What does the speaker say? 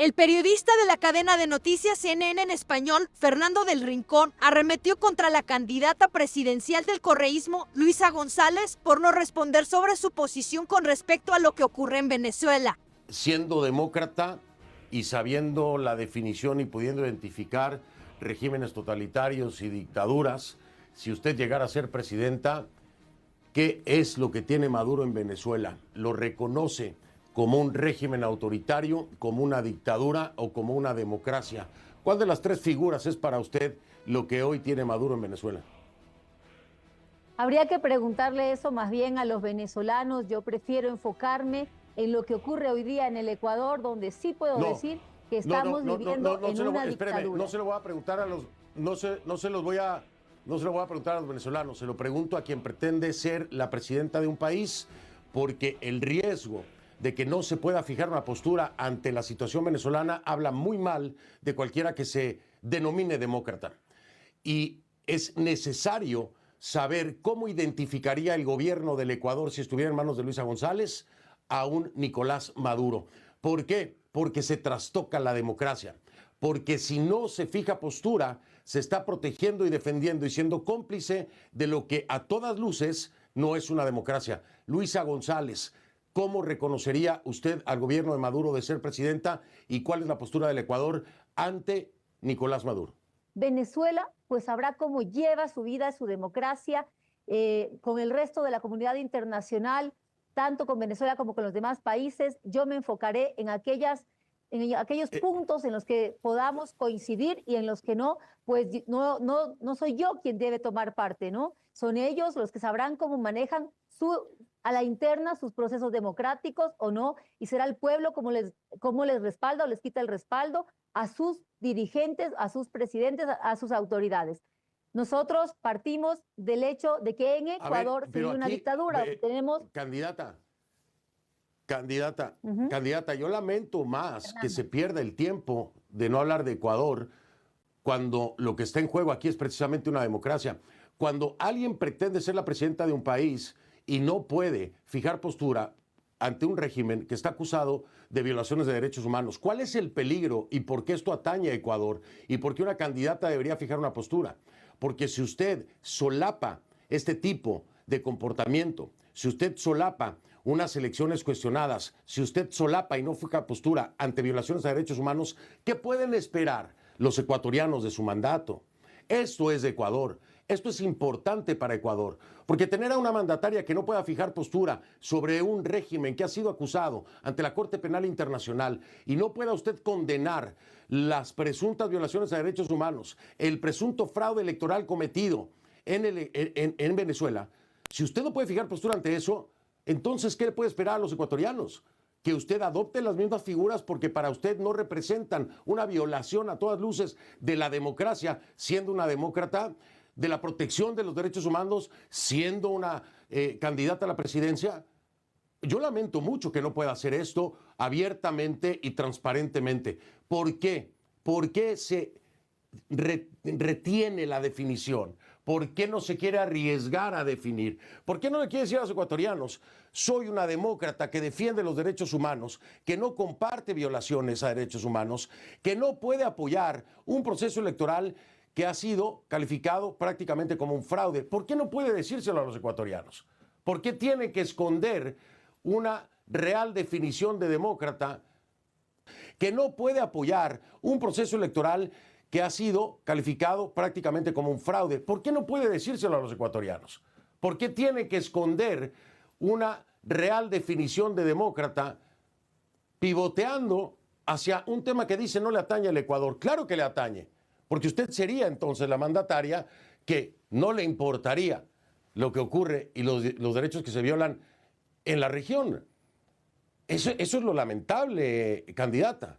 El periodista de la cadena de noticias CNN en español, Fernando del Rincón, arremetió contra la candidata presidencial del correísmo, Luisa González, por no responder sobre su posición con respecto a lo que ocurre en Venezuela. Siendo demócrata y sabiendo la definición y pudiendo identificar regímenes totalitarios y dictaduras, si usted llegara a ser presidenta, ¿qué es lo que tiene Maduro en Venezuela? ¿Lo reconoce como un régimen autoritario, como una dictadura o como una democracia? ¿Cuál de las tres figuras es para usted lo que hoy tiene Maduro en Venezuela? Habría que preguntarle eso más bien a los venezolanos. Yo prefiero enfocarme en lo que ocurre hoy día en el Ecuador, donde sí puedo decir que estamos viviendo en una dictadura. No se lo voy a preguntar a los, no se lo voy a preguntar a los venezolanos, se lo pregunto a quien pretende ser la presidenta de un país, porque el riesgo de que no se pueda fijar una postura ante la situación venezolana habla muy mal de cualquiera que se denomine demócrata. Y es necesario saber cómo identificaría el gobierno del Ecuador si estuviera en manos de Luisa González a un Nicolás Maduro. ¿Por qué? Porque se trastoca la democracia. Porque si no se fija postura, se está protegiendo y defendiendo y siendo cómplice de lo que a todas luces no es una democracia. Luisa González, ¿cómo reconocería usted al gobierno de Maduro de ser presidenta y cuál es la postura del Ecuador ante Nicolás Maduro? Venezuela, pues sabrá cómo lleva su vida, su democracia, con el resto de la comunidad internacional, tanto con Venezuela como con los demás países. Yo me enfocaré en aquellos puntos en los que podamos coincidir y en los que no, pues no soy yo quien debe tomar parte, ¿no? Son ellos los que sabrán cómo manejan a la interna sus procesos democráticos o no, y será el pueblo cómo les respalda o les quita el respaldo a sus dirigentes, a sus presidentes, a sus autoridades. Nosotros partimos del hecho de que en Ecuador se vive una dictadura. Tenemos... Candidata, yo lamento más que se pierda el tiempo de no hablar de Ecuador cuando lo que está en juego aquí es precisamente una democracia. Cuando alguien pretende ser la presidenta de un país y no puede fijar postura ante un régimen que está acusado de violaciones de derechos humanos, ¿cuál es el peligro y por qué esto atañe a Ecuador? ¿Y por qué una candidata debería fijar una postura? Porque si usted solapa este tipo de comportamiento, si usted solapa unas elecciones cuestionadas, si usted solapa y no fija postura ante violaciones de derechos humanos, ¿qué pueden esperar los ecuatorianos de su mandato? Esto es de Ecuador. Esto es importante para Ecuador, porque tener a una mandataria que no pueda fijar postura sobre un régimen que ha sido acusado ante la Corte Penal Internacional y no pueda usted condenar las presuntas violaciones de derechos humanos, el presunto fraude electoral cometido en Venezuela, si usted no puede fijar postura ante eso, entonces, ¿qué le puede esperar a los ecuatorianos? Que usted adopte las mismas figuras porque para usted no representan una violación a todas luces de la democracia, siendo una demócrata, de la protección de los derechos humanos, siendo una candidata a la presidencia. Yo lamento mucho que no pueda hacer esto abiertamente y transparentemente. ¿Por qué? ¿Por qué se retiene la definición? ¿Por qué no se quiere arriesgar a definir? ¿Por qué no le quiere decir a los ecuatorianos, soy una demócrata que defiende los derechos humanos, que no comparte violaciones a derechos humanos, que no puede apoyar un proceso electoral que ha sido calificado prácticamente como un fraude? ¿Por qué no puede decírselo a los ecuatorianos? ¿Por qué tiene que esconder una real definición de demócrata que no puede apoyar un proceso electoral que ha sido calificado prácticamente como un fraude? ¿Por qué no puede decírselo a los ecuatorianos? ¿Por qué tiene que esconder una real definición de demócrata pivoteando hacia un tema que dice no le atañe al Ecuador? Claro que le atañe, porque usted sería entonces la mandataria que no le importaría lo que ocurre y los derechos que se violan en la región. Eso es lo lamentable, candidata.